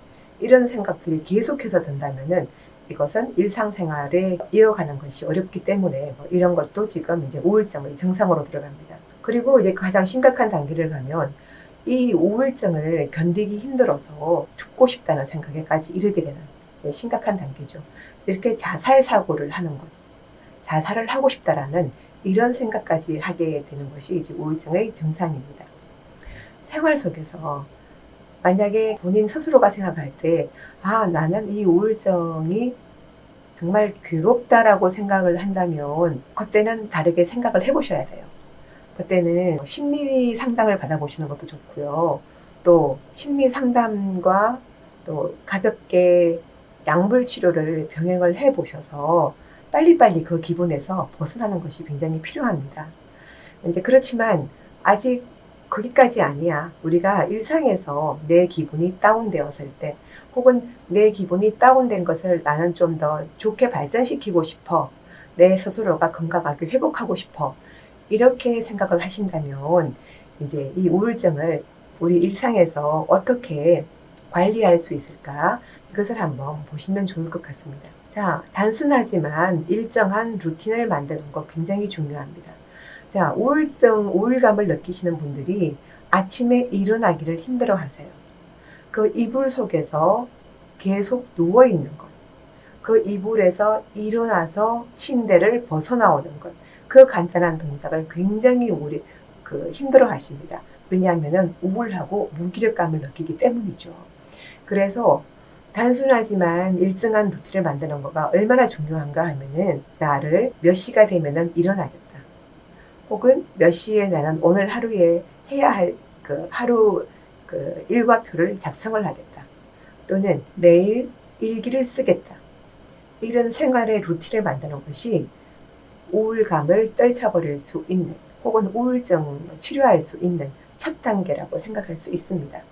이런 생각들이 계속해서 든다면은 이것은 일상생활에 이어가는 것이 어렵기 때문에 이런 것도 지금 이제 우울증의 증상으로 들어갑니다. 그리고 이제 가장 심각한 단계를 가면 이 우울증을 견디기 힘들어서 죽고 싶다는 생각에까지 이르게 되는 심각한 단계죠. 이렇게 자살 사고를 하는 것, 자살을 하고 싶다라는 이런 생각까지 하게 되는 것이 이제 우울증의 증상입니다. 생활 속에서 만약에 본인 스스로가 생각할 때 나는 이 우울증이 정말 괴롭다라고 생각을 한다면 그때는 다르게 생각을 해보셔야 돼요. 그때는 심리 상담을 받아보시는 것도 좋고요. 또 심리 상담과 또 가볍게 약물 치료를 병행을 해보셔서 빨리빨리 그 기분에서 벗어나는 것이 굉장히 필요합니다. 이제 그렇지만 아직 거기까지 아니야. 우리가 일상에서 내 기분이 다운되었을 때 혹은 내 기분이 다운된 것을 나는 좀 더 좋게 발전시키고 싶어. 내 스스로가 건강하게 회복하고 싶어. 이렇게 생각을 하신다면 이제 이 우울증을 우리 일상에서 어떻게 관리할 수 있을까? 이것을 한번 보시면 좋을 것 같습니다. 자, 단순하지만 일정한 루틴을 만드는 거 굉장히 중요합니다. 자, 우울감을 느끼시는 분들이 아침에 일어나기를 힘들어 하세요. 그 이불 속에서 계속 누워있는 것. 그 이불에서 일어나서 침대를 벗어나오는 것. 그 간단한 동작을 굉장히 힘들어 하십니다. 왜냐하면 우울하고 무기력감을 느끼기 때문이죠. 그래서 단순하지만 일정한 루틴을 만드는 거가 얼마나 중요한가 하면은 나를 몇 시가 되면은 일어나겠다. 혹은 몇 시에 나는 오늘 하루에 해야 할 하루 일과표를 작성을 하겠다. 또는 매일 일기를 쓰겠다. 이런 생활의 루틴을 만드는 것이 우울감을 떨쳐버릴 수 있는 혹은 우울증 치료할 수 있는 첫 단계라고 생각할 수 있습니다.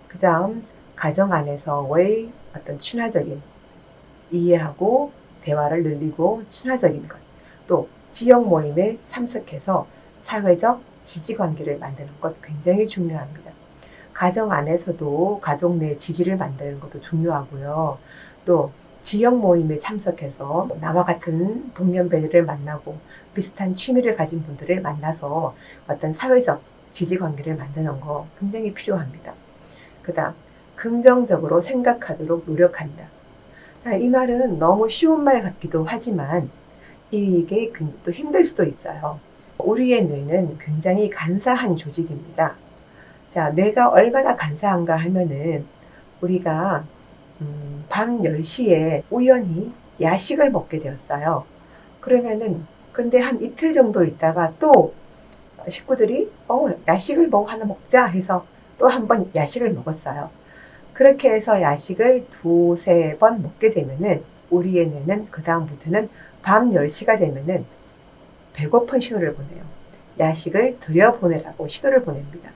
그 다음 가정 안에서의 어떤 친화적인 이해하고 대화를 늘리고 친화적인 것, 또 지역 모임에 참석해서 사회적 지지 관계를 만드는 것 굉장히 중요합니다. 가정 안에서도 가족 내 지지를 만드는 것도 중요하고요. 또 지역 모임에 참석해서 나와 같은 동년배들을 만나고 비슷한 취미를 가진 분들을 만나서 어떤 사회적 지지 관계를 만드는 거 굉장히 필요합니다. 그 다음, 긍정적으로 생각하도록 노력한다. 자, 이 말은 너무 쉬운 말 같기도 하지만 이게 또 힘들 수도 있어요. 우리의 뇌는 굉장히 간사한 조직입니다. 자, 뇌가 얼마나 간사한가 하면은 우리가 밤 10시에 우연히 야식을 먹게 되었어요. 그러면은 근데 한 이틀 정도 있다가 또 식구들이 야식을 뭐 하나 먹자 해서 또 한 번 야식을 먹었어요. 그렇게 해서 야식을 두세 번 먹게 되면은 우리의 뇌는 그 다음부터는 밤 10시가 되면은 배고픈 신호를 보내요. 야식을 들여보내라고 신호를 보냅니다.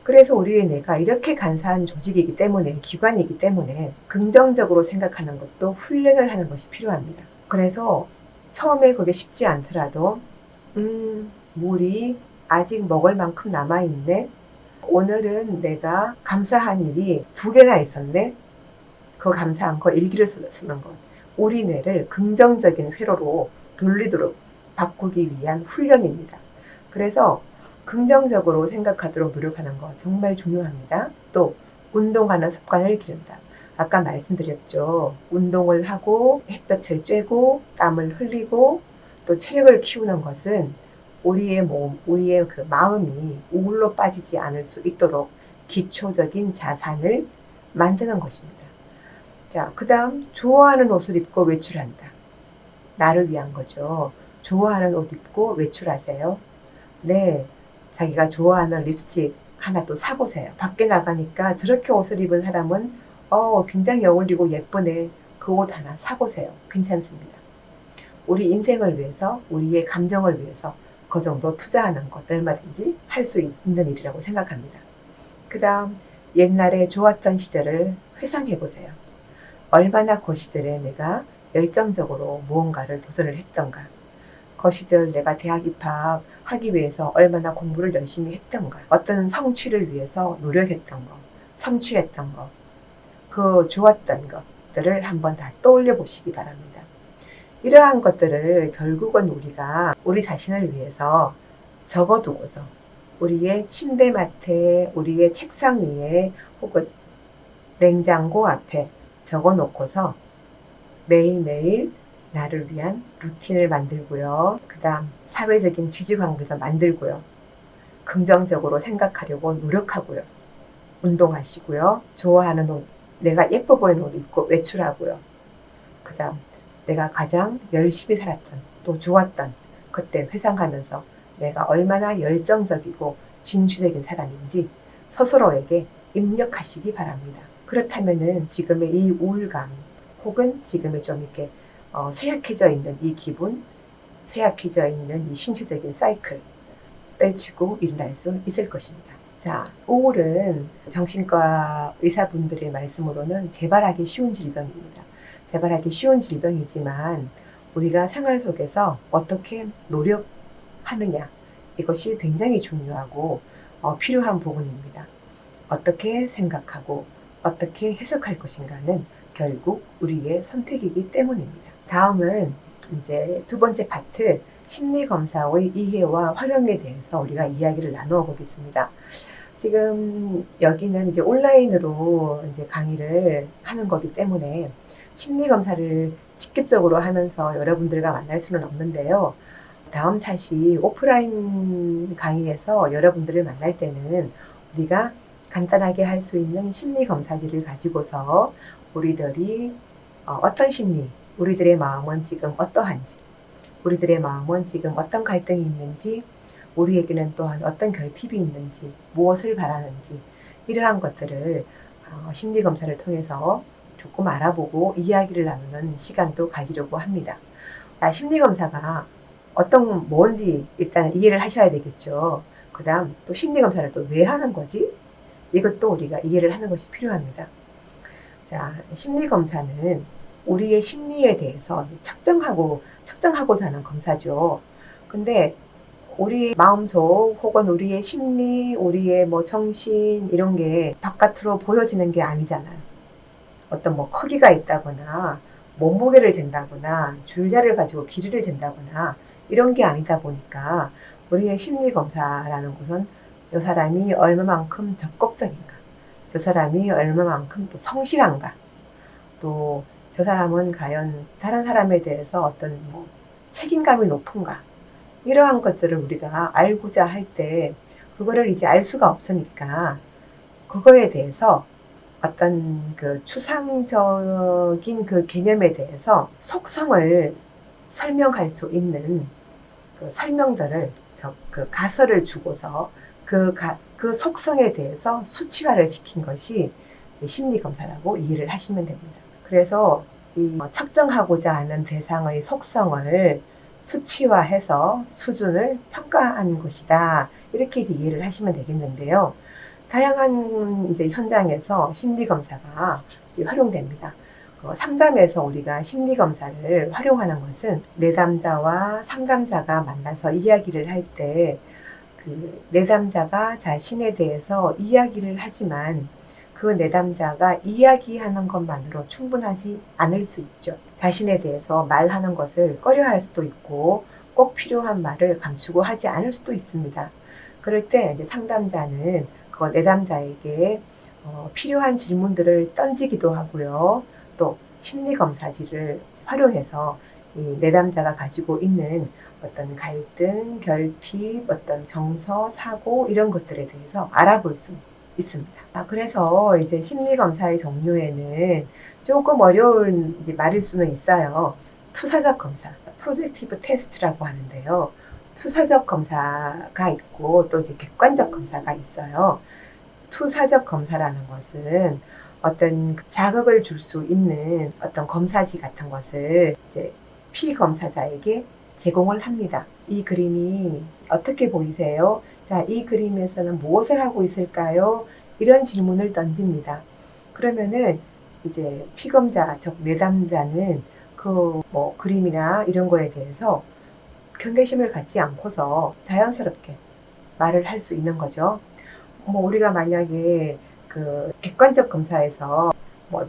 그래서 우리의 뇌가 이렇게 간사한 조직이기 때문에, 기관이기 때문에 긍정적으로 생각하는 것도 훈련을 하는 것이 필요합니다. 그래서 처음에 그게 쉽지 않더라도 물이 아직 먹을 만큼 남아있네. 오늘은 내가 감사한 일이 2개나 있었네. 그 감사한 거 일기를 쓰는 것. 우리 뇌를 긍정적인 회로로 돌리도록 바꾸기 위한 훈련입니다. 그래서 긍정적으로 생각하도록 노력하는 거 정말 중요합니다. 또 운동하는 습관을 기른다. 아까 말씀드렸죠. 운동을 하고 햇볕을 쬐고 땀을 흘리고 또 체력을 키우는 것은 우리의 몸, 우리의 그 마음이 우울로 빠지지 않을 수 있도록 기초적인 자산을 만드는 것입니다. 자, 그 다음 좋아하는 옷을 입고 외출한다. 나를 위한 거죠. 좋아하는 옷 입고 외출하세요. 네, 자기가 좋아하는 립스틱 하나 또 사보세요. 밖에 나가니까 저렇게 옷을 입은 사람은 굉장히 어울리고 예쁘네. 그 옷 하나 사보세요. 괜찮습니다. 우리 인생을 위해서, 우리의 감정을 위해서 그 정도 투자하는 것 얼마든지 할 수 있는 일이라고 생각합니다. 그 다음 옛날에 좋았던 시절을 회상해보세요. 얼마나 그 시절에 내가 열정적으로 무언가를 도전을 했던가. 그 시절 내가 대학 입학하기 위해서 얼마나 공부를 열심히 했던가. 어떤 성취를 위해서 노력했던 거, 성취했던 거, 그 좋았던 것들을 한번 다 떠올려 보시기 바랍니다. 이러한 것들을 결국은 우리가 우리 자신을 위해서 적어두고서 우리의 침대맡에, 우리의 책상 위에 혹은 냉장고 앞에 적어놓고서 매일매일 나를 위한 루틴을 만들고요. 그 다음 사회적인 지지관계도 만들고요. 긍정적으로 생각하려고 노력하고요. 운동하시고요. 좋아하는 옷, 내가 예뻐 보이는 옷 입고 외출하고요. 그 다음 내가 가장 열심히 살았던 또 좋았던 그때 회상하면서 내가 얼마나 열정적이고 진취적인 사람인지 스스로에게 입력하시기 바랍니다. 그렇다면은 지금의 이 우울감 혹은 지금의 좀 이렇게 쇠약해져 있는 이 기분, 쇠약해져 있는 이 신체적인 사이클 떨치고 일어날 수 있을 것입니다. 자, 우울은 정신과 의사분들의 말씀으로는 재발하기 쉬운 질병입니다. 재발하기 쉬운 질병이지만 우리가 생활 속에서 어떻게 노력하느냐 이것이 굉장히 중요하고 필요한 부분입니다. 어떻게 생각하고 어떻게 해석할 것인가는 결국 우리의 선택이기 때문입니다. 다음은 이제 2번째 파트 심리검사의 이해와 활용에 대해서 우리가 이야기를 나누어 보겠습니다. 지금 여기는 이제 온라인으로 이제 강의를 하는 거기 때문에 심리검사를 직접적으로 하면서 여러분들과 만날 수는 없는데요. 다음 차시 오프라인 강의에서 여러분들을 만날 때는 우리가 간단하게 할 수 있는 심리검사지를 가지고서 우리들이 어떤 심리, 우리들의 마음은 지금 어떠한지, 우리들의 마음은 지금 어떤 갈등이 있는지, 우리에게는 또한 어떤 결핍이 있는지, 무엇을 바라는지 이러한 것들을 심리검사를 통해서 조금 알아보고 이야기를 나누는 시간도 가지려고 합니다. 심리검사가 뭔지 일단 이해를 하셔야 되겠죠. 그 다음 또 심리검사를 또 왜 하는 거지? 이것도 우리가 이해를 하는 것이 필요합니다. 자, 심리검사는 우리의 심리에 대해서 측정하고자 하는 검사죠. 근데 우리의 마음속 혹은 우리의 심리, 우리의 뭐 정신 이런 게 바깥으로 보여지는 게 아니잖아요. 어떤 뭐 크기가 있다거나 몸무게를 잰다거나 줄자를 가지고 길이를 잰다거나 이런 게 아니다 보니까 우리의 심리 검사라는 것은 저 사람이 얼마만큼 적극적인가, 저 사람이 얼마만큼 또 성실한가, 또 저 사람은 과연 다른 사람에 대해서 어떤 뭐 책임감이 높은가, 이러한 것들을 우리가 알고자 할 때 그거를 이제 알 수가 없으니까 그거에 대해서 어떤 그 추상적인 그 개념에 대해서 속성을 설명할 수 있는 그 설명들을 그 가설을 주고서 그 속성에 대해서 수치화를 시킨 것이 심리 검사라고 이해를 하시면 됩니다. 그래서 이 측정하고자 하는 대상의 속성을 수치화해서 수준을 평가한 것이다. 이렇게 이제 이해를 하시면 되겠는데요. 다양한 이제 현장에서 심리 검사가 활용됩니다. 상담에서 우리가 심리 검사를 활용하는 것은 내담자와 상담자가 만나서 이야기를 할 때 그 내담자가 자신에 대해서 이야기를 하지만 그 내담자가 이야기하는 것만으로 충분하지 않을 수 있죠. 자신에 대해서 말하는 것을 꺼려할 수도 있고 꼭 필요한 말을 감추고 하지 않을 수도 있습니다. 그럴 때 이제 상담자는 그 내담자에게 필요한 질문들을 던지기도 하고요. 또 심리검사지를 활용해서 이 내담자가 가지고 있는 어떤 갈등, 결핍, 어떤 정서, 사고 이런 것들에 대해서 알아볼 수 있습니다. 그래서 이제 심리검사의 종류에는 조금 어려운 이제 말일 수는 있어요. 투사적 검사, 프로젝티브 테스트라고 하는데요. 투사적 검사가 있고 또 이제 객관적 검사가 있어요. 투사적 검사라는 것은 어떤 자극을 줄 수 있는 어떤 검사지 같은 것을 이제 피검사자에게 제공을 합니다. 이 그림이 어떻게 보이세요? 자, 이 그림에서는 무엇을 하고 있을까요? 이런 질문을 던집니다. 그러면은 이제 피검자, 즉 내담자는 그 뭐 그림이나 이런 거에 대해서 경계심을 갖지 않고서 자연스럽게 말을 할 수 있는 거죠. 뭐 우리가 만약에 그 객관적 검사에서 뭐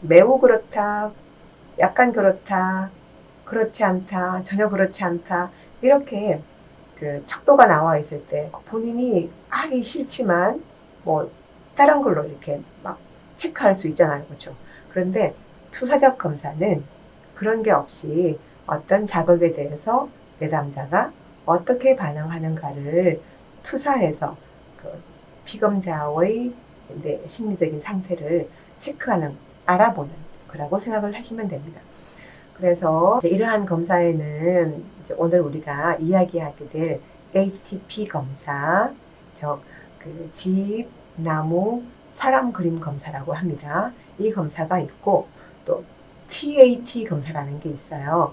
매우 그렇다, 약간 그렇다, 그렇지 않다, 전혀 그렇지 않다 이렇게 그 척도가 나와 있을 때 본인이 하기 싫지만 뭐 다른 걸로 이렇게 막 체크할 수 있잖아요, 그렇죠? 그런데 투사적 검사는 그런 게 없이 어떤 자극에 대해서 내담자가 어떻게 반응하는가를 투사해서 그 피검자의 심리적인 상태를 체크하는, 알아보는 거라고 생각을 하시면 됩니다. 그래서 이제 이러한 검사에는 이제 오늘 우리가 이야기하게 될 HTP 검사, 즉 그 집, 나무, 사람 그림 검사라고 합니다. 이 검사가 있고 또 TAT 검사라는 게 있어요.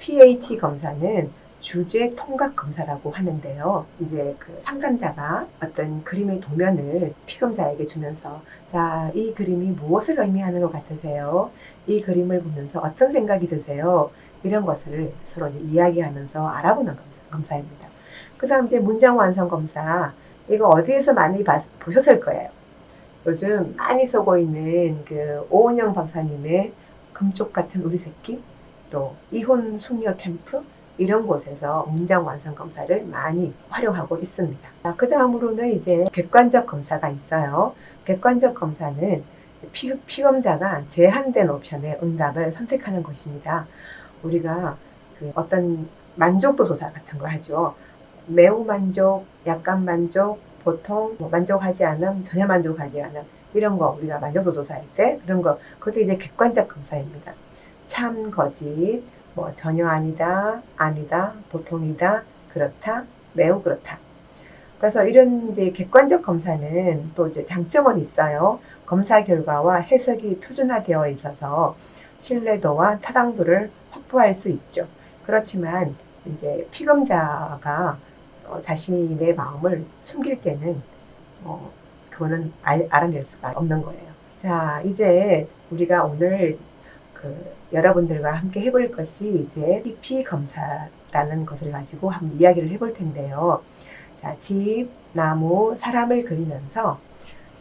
TAT 검사는 주제 통각 검사라고 하는데요. 이제 그 상담자가 어떤 그림의 도면을 피검자에게 주면서 자, 이 그림이 무엇을 의미하는 것 같으세요? 이 그림을 보면서 어떤 생각이 드세요? 이런 것을 서로 이제 이야기하면서 알아보는 검사입니다. 그 다음 이제 문장 완성 검사. 이거 어디에서 많이 보셨을 거예요. 요즘 많이 쓰고 있는 그 오은영 박사님의 금쪽 같은 우리 새끼, 또 이혼 숙녀 캠프, 이런 곳에서 문장 완성 검사를 많이 활용하고 있습니다. 그 다음으로는 이제 객관적 검사가 있어요. 객관적 검사는 피검자가 제한된 옵션의 응답을 선택하는 것입니다. 우리가 그 어떤 만족도 조사 같은 거 하죠. 매우 만족, 약간 만족, 보통 만족하지 않음, 전혀 만족하지 않음, 이런 거 우리가 만족도 조사할 때 그런 거, 그게 이제 객관적 검사입니다. 참, 거짓, 뭐 전혀 아니다, 아니다, 보통이다, 그렇다, 매우 그렇다. 그래서 이런 이제 객관적 검사는 또 이제 장점은 있어요. 검사 결과와 해석이 표준화되어 있어서 신뢰도와 타당도를 확보할 수 있죠. 그렇지만 이제 피검자가 자신의 마음을 숨길 때는 그거는 알아낼 수가 없는 거예요. 자, 이제 우리가 오늘 그 여러분들과 함께 해볼 것이 이제 TP 검사라는 것을 가지고 한번 이야기를 해볼 텐데요. 자, 집, 나무, 사람을 그리면서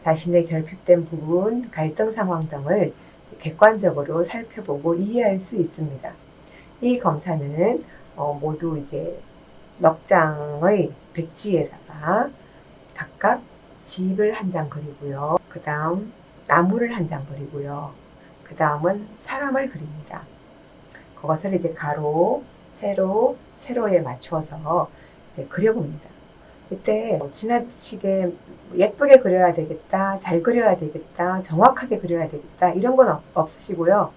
자신의 결핍된 부분, 갈등 상황 등을 객관적으로 살펴보고 이해할 수 있습니다. 이 검사는 모두 이제 넉 장의 백지에다가 각각 집을 한 장 그리고요. 그 다음 나무를 한 장 그리고요. 그 다음은 사람을 그립니다. 그것을 이제 가로, 세로, 세로에 맞추어서 이제 그려봅니다. 이때 지나치게 예쁘게 그려야 되겠다, 잘 그려야 되겠다, 정확하게 그려야 되겠다 이런 건 없으시고요.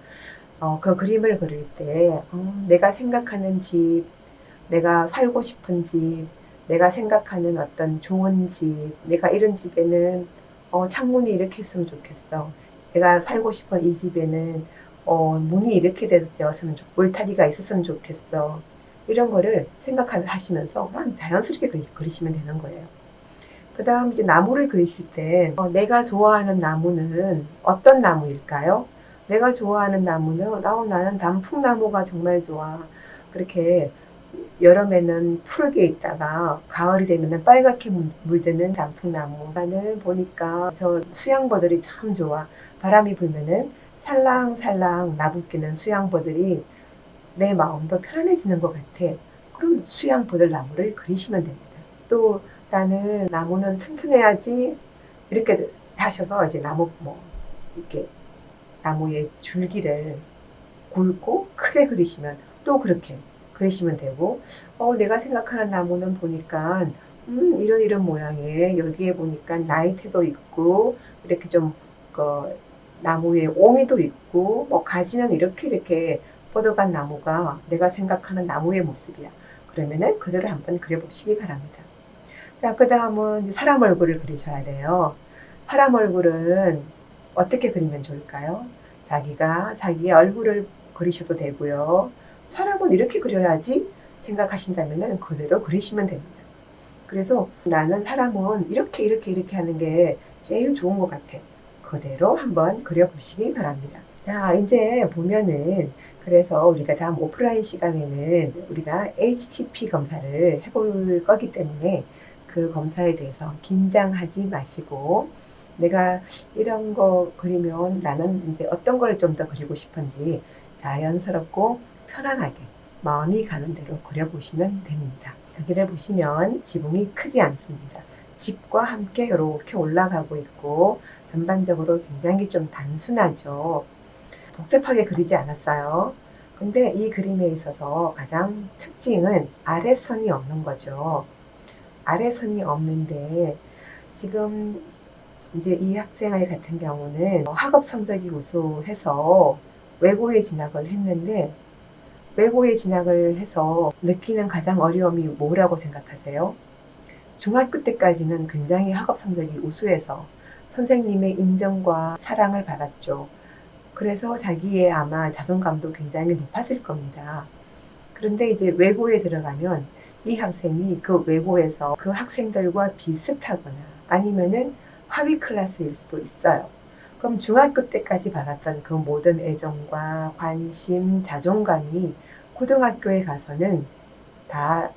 그 그림을 그릴 때 내가 생각하는 집, 내가 살고 싶은 집, 내가 생각하는 어떤 좋은 집, 내가 이런 집에는 창문이 이렇게 있으면 좋겠어. 내가 살고 싶은 이 집에는 문이 이렇게 되었으면 울타리가 있었으면 좋겠어. 이런 거를 생각하시면서 그냥 자연스럽게 그리시면 되는 거예요. 그 다음 이제 나무를 그리실 때 내가 좋아하는 나무는 어떤 나무일까요? 내가 좋아하는 나무는 나는 단풍나무가 정말 좋아. 그렇게 여름에는 푸르게 있다가 가을이 되면 빨갛게 물드는 단풍나무. 나는 보니까 저 수양버들이 참 좋아. 바람이 불면은 살랑살랑 나부끼는 수양버들이 내 마음도 편안해지는 것 같아. 그럼 수양버들 나무를 그리시면 됩니다. 또 나는 나무는 튼튼해야지 이렇게 하셔서 이제 나무 이렇게 나무의 줄기를 굵고 크게 그리시면 또 그렇게 그리시면 되고 내가 생각하는 나무는 보니까 이런 모양의 여기에 보니까 나이테도 있고 이렇게 좀 나무에 오미도 있고 가지는 이렇게 뻗어간 나무가 내가 생각하는 나무의 모습이야. 그러면은 그대로 한번 그려보시기 바랍니다. 자, 그 다음은 사람 얼굴을 그리셔야 돼요. 사람 얼굴은 어떻게 그리면 좋을까요? 자기가 자기의 얼굴을 그리셔도 되고요. 사람은 이렇게 그려야지 생각하신다면 그대로 그리시면 됩니다. 그래서 나는 사람은 이렇게 하는 게 제일 좋은 것 같아. 그대로 한번 그려보시기 바랍니다. 자, 이제 보면은 그래서 우리가 다음 오프라인 시간에는 우리가 HTP 검사를 해볼 거기 때문에 그 검사에 대해서 긴장하지 마시고 내가 이런 거 그리면 나는 이제 어떤 걸 좀 더 그리고 싶은지 자연스럽고 편안하게 마음이 가는 대로 그려보시면 됩니다. 여기를 보시면 지붕이 크지 않습니다. 집과 함께 이렇게 올라가고 있고 전반적으로 굉장히 좀 단순하죠. 복잡하게 그리지 않았어요. 근데 이 그림에 있어서 가장 특징은 아래선이 없는 거죠. 아래선이 없는데 지금 이제 이 학생아이 같은 경우는 학업 성적이 우수해서 외고에 진학을 했는데 외고에 진학을 해서 느끼는 가장 어려움이 뭐라고 생각하세요? 중학교 때까지는 굉장히 학업 성적이 우수해서 선생님의 인정과 사랑을 받았죠. 그래서 자기의 아마 자존감도 굉장히 높았을 겁니다. 그런데 이제 외고에 들어가면 이 학생이 그 외고에서 그 학생들과 비슷하거나 아니면은 하위 클래스일 수도 있어요. 그럼 중학교 때까지 받았던 그 모든 애정과 관심, 자존감이 고등학교에 가서는 다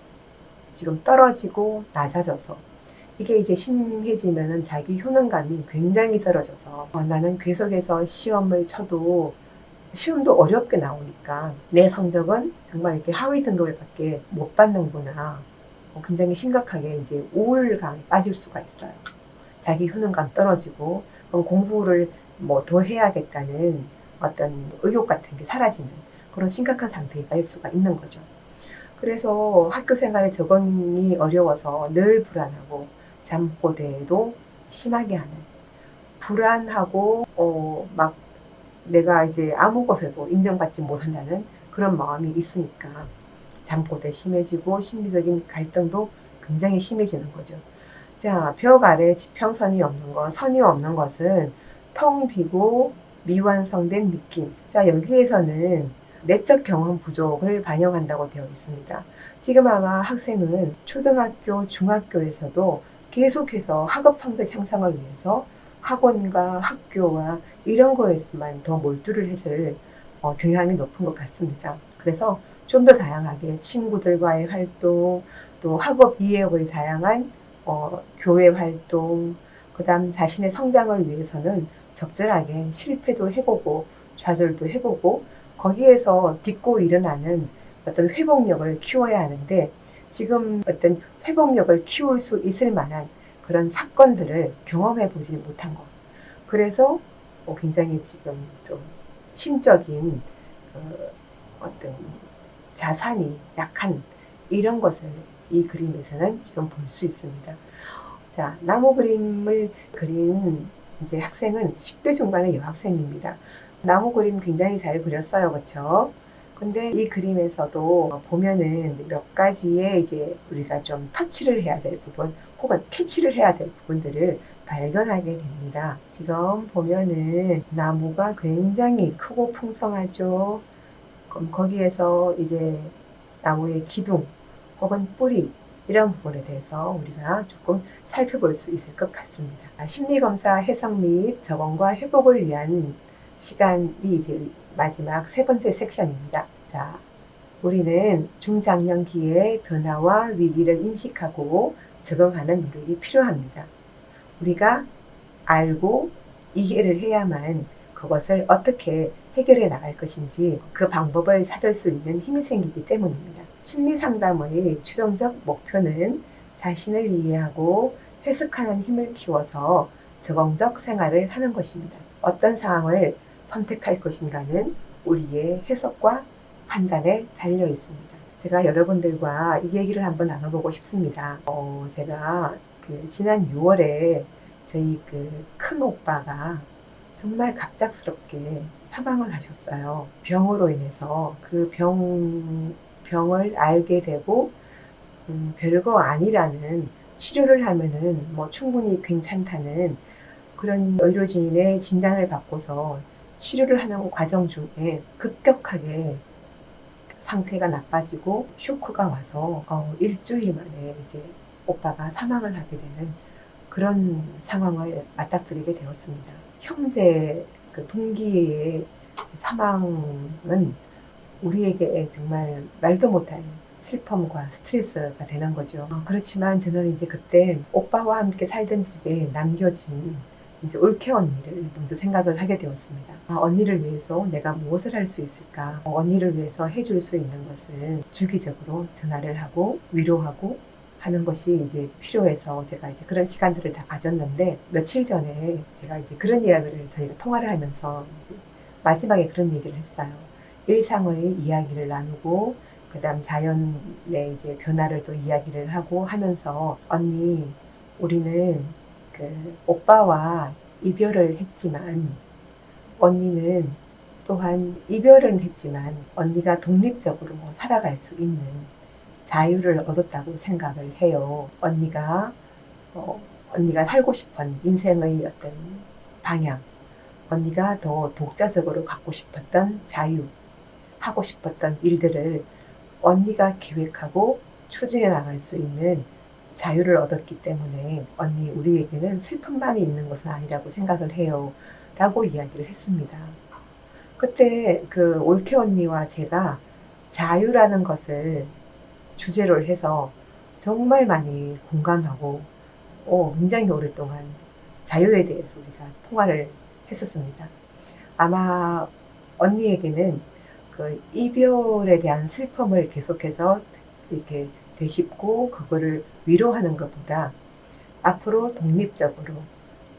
지금 떨어지고 낮아져서 이게 이제 심해지면은 자기 효능감이 굉장히 떨어져서 나는 계속해서 시험을 쳐도 시험도 어렵게 나오니까 내 성적은 정말 이렇게 하위 등급밖에 못 받는구나. 굉장히 심각하게 이제 우울감에 빠질 수가 있어요. 자기 효능감 떨어지고 그럼 공부를 더 해야겠다는 어떤 의욕 같은 게 사라지는 그런 심각한 상태에 빠질 수가 있는 거죠. 그래서 학교 생활에 적응이 어려워서 늘 불안하고 잠꼬대도 심하게 하는 불안하고 막 내가 이제 아무 곳에도 인정받지 못한다는 그런 마음이 있으니까 잠꼬대 심해지고 심리적인 갈등도 굉장히 심해지는 거죠. 자, 벽 아래 지평선이 없는 것, 선이 없는 것은 텅 비고 미완성된 느낌. 자, 여기에서는 내적 경험 부족을 반영한다고 되어 있습니다. 지금 아마 학생은 초등학교, 중학교에서도 계속해서 학업 성적 향상을 위해서 학원과 학교와 이런 거에서만 더 몰두를 했을 경향이 높은 것 같습니다. 그래서 좀 더 다양하게 친구들과의 활동, 또 학업 이외의 다양한 교회 활동, 그다음 자신의 성장을 위해서는 적절하게 실패도 해보고 좌절도 해보고 거기에서 딛고 일어나는 어떤 회복력을 키워야 하는데 지금 어떤 회복력을 키울 수 있을 만한 그런 사건들을 경험해 보지 못한 것. 그래서 굉장히 지금 좀 심적인 어떤 자산이 약한 이런 것을 이 그림에서는 지금 볼 수 있습니다. 자, 나무 그림을 그린 이제 학생은 10대 중반의 여학생입니다. 나무 그림 굉장히 잘 그렸어요. 그렇죠? 근데 이 그림에서도 보면은 몇 가지의 이제 우리가 좀 터치를 해야 될 부분 혹은 캐치를 해야 될 부분들을 발견하게 됩니다. 지금 보면은 나무가 굉장히 크고 풍성하죠. 그럼 거기에서 이제 나무의 기둥 혹은 뿌리 이런 부분에 대해서 우리가 조금 살펴볼 수 있을 것 같습니다. 심리검사 해석 및 적응과 회복을 위한 시간이 이제 마지막 세 번째 섹션입니다. 자, 우리는 중장년기의 변화와 위기를 인식하고 적응하는 노력이 필요합니다. 우리가 알고 이해를 해야만 그것을 어떻게 해결해 나갈 것인지 그 방법을 찾을 수 있는 힘이 생기기 때문입니다. 심리상담의 최종적 목표는 자신을 이해하고 해석하는 힘을 키워서 적응적 생활을 하는 것입니다. 어떤 상황을 선택할 것인가는 우리의 해석과 판단에 달려 있습니다. 제가 여러분들과 이 얘기를 한번 나눠보고 싶습니다. 제가 지난 6월에 저희 큰 오빠가 정말 갑작스럽게 사망을 하셨어요. 병으로 인해서 그 병을 알게 되고 별거 아니라는 치료를 하면은 뭐 충분히 괜찮다는 그런 의료진의 진단을 받고서 치료를 하는 과정 중에 급격하게 상태가 나빠지고 쇼크가 와서 일주일 만에 이제 오빠가 사망을 하게 되는 그런 상황을 맞닥뜨리게 되었습니다. 형제 동기의 사망은 우리에게 정말 말도 못할 슬픔과 스트레스가 되는 거죠. 그렇지만 저는 이제 그때 오빠와 함께 살던 집에 남겨진 이제 올케 언니를 먼저 생각을 하게 되었습니다. 언니를 위해서 내가 무엇을 할 수 있을까? 언니를 위해서 해줄 수 있는 것은 주기적으로 전화를 하고 위로하고 하는 것이 이제 필요해서 제가 이제 그런 시간들을 다 가졌는데 며칠 전에 제가 이제 그런 이야기를 저희가 통화를 하면서 마지막에 그런 얘기를 했어요. 일상의 이야기를 나누고 그다음 자연의 이제 변화를 또 이야기를 하고 하면서 언니 우리는 오빠와 이별을 했지만 언니는 또한 이별은 했지만 언니가 독립적으로 살아갈 수 있는 자유를 얻었다고 생각을 해요. 언니가 살고 싶은 인생의 어떤 방향, 언니가 더 독자적으로 갖고 싶었던 자유, 하고 싶었던 일들을 언니가 기획하고 추진해 나갈 수 있는 자유를 얻었기 때문에 언니 우리에게는 슬픔만이 있는 것은 아니라고 생각을 해요. 라고 이야기를 했습니다. 그때 올케 언니와 제가 자유라는 것을 주제로 해서 정말 많이 공감하고 굉장히 오랫동안 자유에 대해서 우리가 통화를 했었습니다. 아마 언니에게는 이별에 대한 슬픔을 계속해서 이렇게 되짚고 그거를 위로하는 것보다 앞으로 독립적으로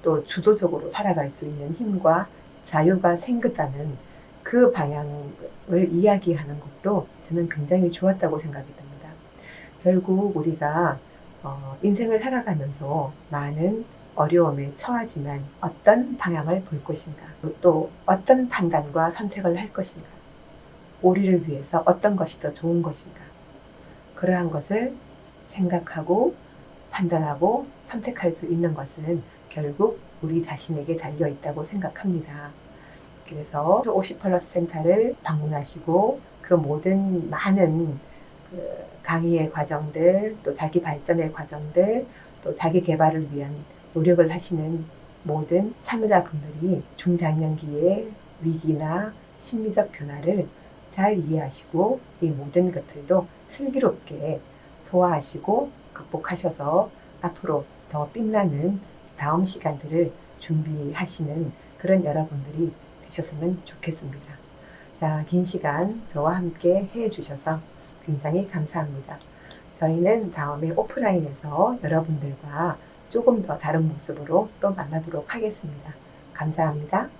또 주도적으로 살아갈 수 있는 힘과 자유가 생겼다는 그 방향을 이야기하는 것도 저는 굉장히 좋았다고 생각이 듭니다. 결국 우리가 인생을 살아가면서 많은 어려움에 처하지만 어떤 방향을 볼 것인가, 또 어떤 판단과 선택을 할 것인가, 우리를 위해서 어떤 것이 더 좋은 것인가, 그러한 것을 생각하고 판단하고 선택할 수 있는 것은 결국 우리 자신에게 달려 있다고 생각합니다. 그래서 50플러스 센터를 방문하시고 그 모든 많은 강의의 과정들, 또 자기 발전의 과정들, 또 자기 개발을 위한 노력을 하시는 모든 참여자분들이 중장년기의 위기나 심리적 변화를 잘 이해하시고 이 모든 것들도 슬기롭게 소화하시고 극복하셔서 앞으로 더 빛나는 다음 시간들을 준비하시는 그런 여러분들이 되셨으면 좋겠습니다. 자, 긴 시간 저와 함께 해주셔서 굉장히 감사합니다. 저희는 다음에 오프라인에서 여러분들과 조금 더 다른 모습으로 또 만나도록 하겠습니다. 감사합니다.